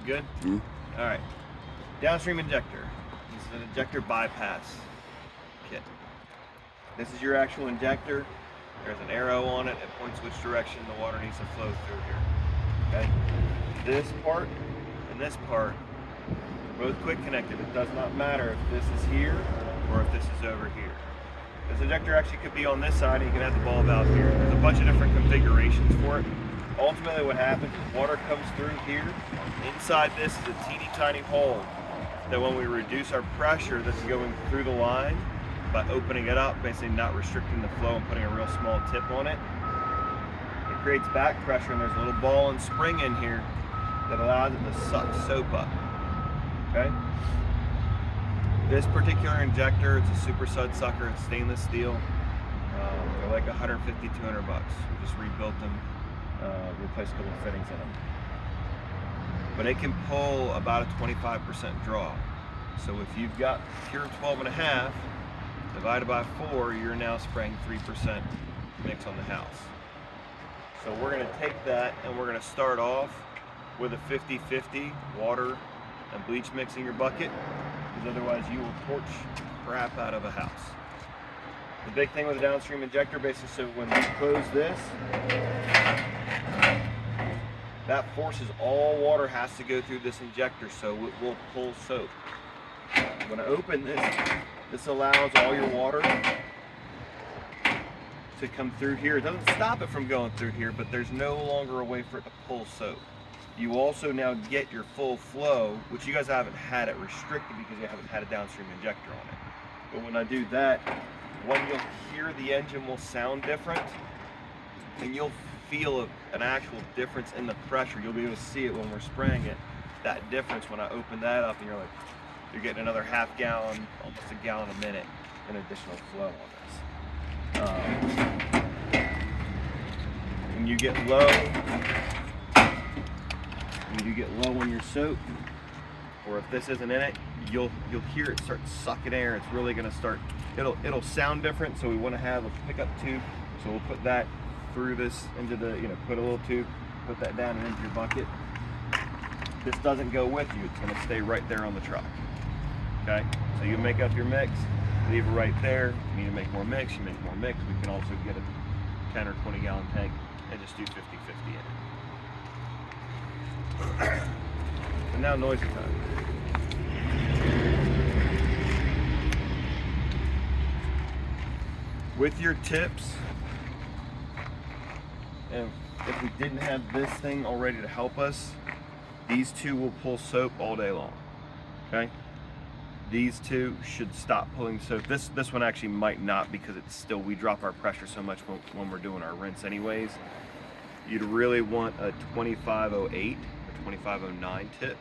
Good? All right. Downstream injector. This is an injector bypass kit. This is your actual injector. There's an arrow on it. It points which direction the water needs to flow through here. Okay? This part and this part are both quick connected. It does not matter if this is here or if this is over here. This injector actually could be on this side and you can have the ball valve here. There's a bunch of different configurations for it. Ultimately what happens is water comes through here. Inside this is a teeny tiny hole that when we reduce our pressure that's going through the line by opening it up, basically not restricting the flow and putting a real small tip on it, it creates back pressure, and there's a little ball and spring in here that allows it to suck soap up. Okay? This particular injector, it's a super sud sucker. It's stainless steel. They're like 150, 200 bucks. We just rebuilt them, replaced a couple of fittings in them. But it can pull about a 25% draw. So if you've got pure 12.5 divided by 4, you're now spraying 3% mix on the house. So we're going to take that and we're going to start off with a 50-50 water and bleach mix in your bucket, because otherwise you will torch crap out of a house. The big thing with a downstream injector, basically, so when you close this, that forces all water has to go through this injector, so it will pull soap. When I open this, this allows all your water to come through here. It doesn't stop it from going through here, but there's no longer a way for it to pull soap. You also now get your full flow, which you guys haven't had it restricted because you haven't had a downstream injector on it. But when I do that, one, you'll hear the engine will sound different, and you'll feel an actual difference in the pressure. You'll be able to see it when we're spraying it, that difference when I open that up, and you're getting another half gallon, almost a gallon a minute in additional flow on this. When you get low, on your soap, or if this isn't in it, you'll hear it start sucking air. It's really going to start. It'll sound different. So we want to have a pickup tube. So we'll put that through this into the put a little tube, put that down and into your bucket. This doesn't go with you. It's going to stay right there on the truck. Okay. So you make up your mix, leave it right there. If you need to make more mix, you make more mix. We can also get a 10 or 20 gallon tank and just do 50-50 in it. And now noisy time. With your tips, and if we didn't have this thing already to help us, these two will pull soap all day long. Okay? These two should stop pulling soap. This one actually might not, because it's still, we drop our pressure so much when we're doing our rinse anyways. You'd really want a 2508 or 2509 tip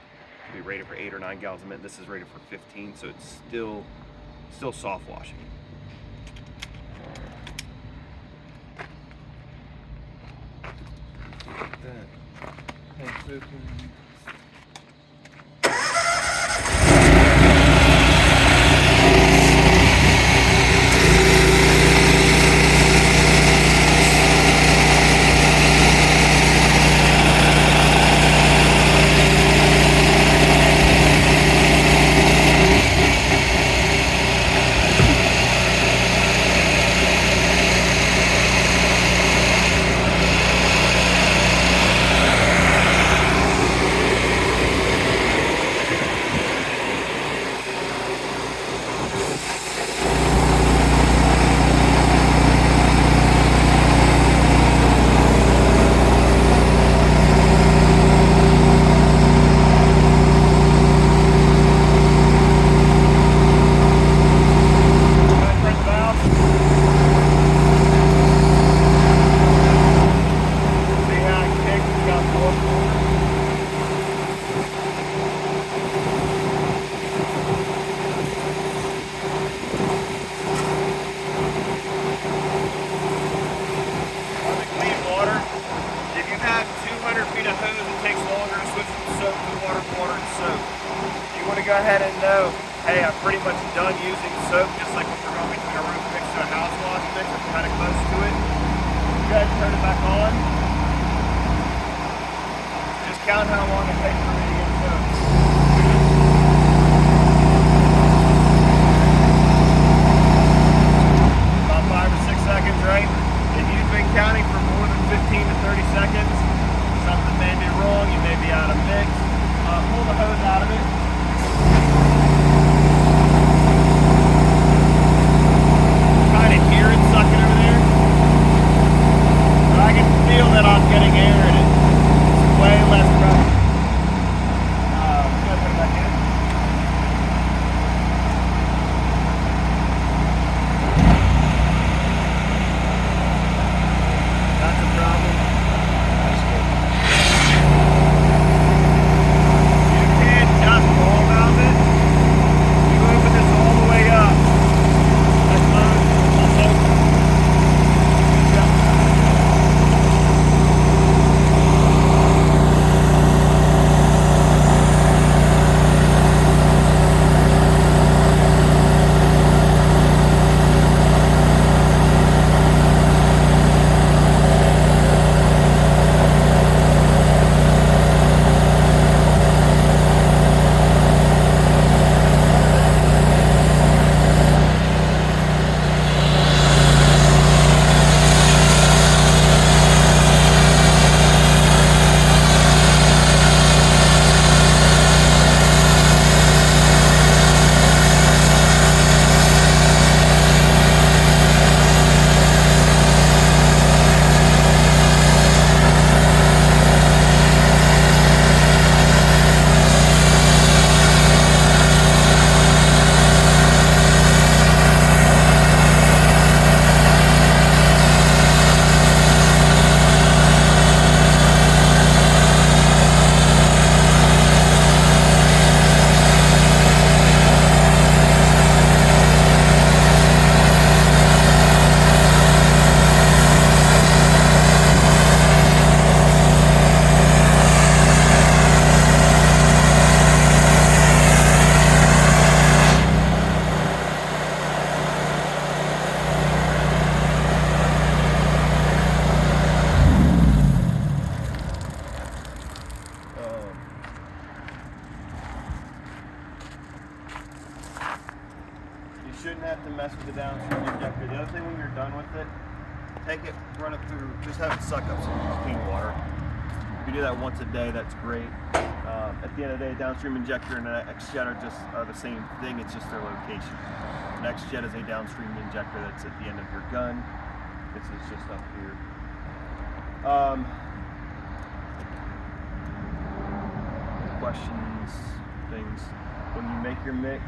to be rated for 8 or 9 gallons a minute. This is rated for 15, so it's still soft washing. That tank's open. Go ahead and know, hey, I'm pretty much done using soap, just like if we're going between a roof mix to a house wash mix. I'm kind of close to it. Go ahead and turn it back on. Just count how long it takes for me to get soap. that to mess with the downstream injector. The other thing when you're done with it, take it, run it through, just have it suck up some clean water. If you do that once a day, that's great. At the end of the day, downstream injector and an X-jet are the same thing, it's just their location. An X-jet is a downstream injector that's at the end of your gun. This is just up here. Questions, things. When you make your mix,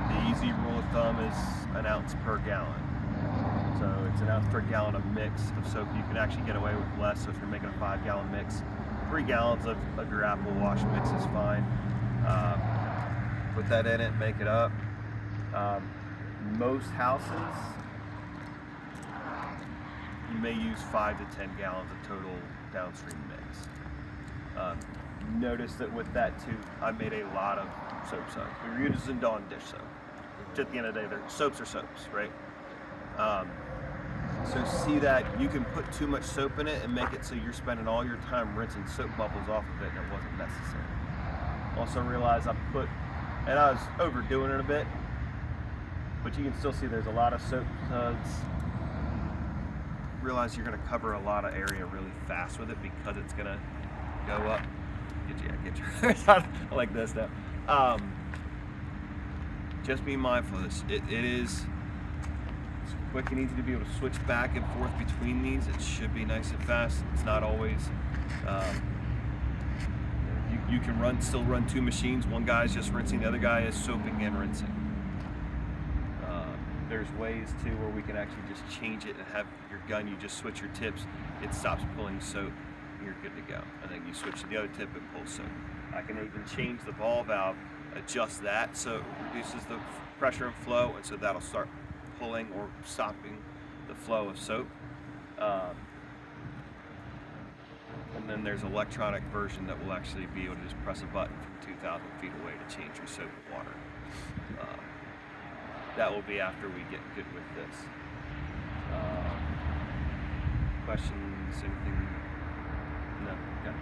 the easy rule of thumb is an ounce per gallon. So it's an ounce per gallon of mix of soap. You can actually get away with less. So if you're making a 5-gallon mix, 3 gallons of your Apple wash mix is fine. Put that in it, make it up. Most houses, you may use 5 to 10 gallons of total downstream mix. Notice that with that too, I made a lot of soap suds. We were using Dawn dish soap. Which at the end of the day, soaps are soaps, right? So see that you can put too much soap in it and make it so you're spending all your time rinsing soap bubbles off of it and it wasn't necessary. Also realize and I was overdoing it a bit, but you can still see there's a lot of soap suds. Realize you're gonna cover a lot of area really fast with it because it's gonna go up. Get your like this now. Just be mindful of this. It is quick and easy to be able to switch back and forth between these. It should be nice and fast. It's not always. You can still run 2 machines. One guy's just rinsing, the other guy is soaping and rinsing. There's ways too where we can actually just change it and have your gun, you just switch your tips, it stops pulling soap, you're good to go. And then you switch to the other tip, it pulls soap. I can even change the ball valve, adjust that so it reduces the pressure and flow, and so that'll start pulling or stopping the flow of soap. And then there's an electronic version that will actually be able to just press a button from 2,000 feet away to change your soap and water. That will be after we get good with this. Questions, anything? No? Okay.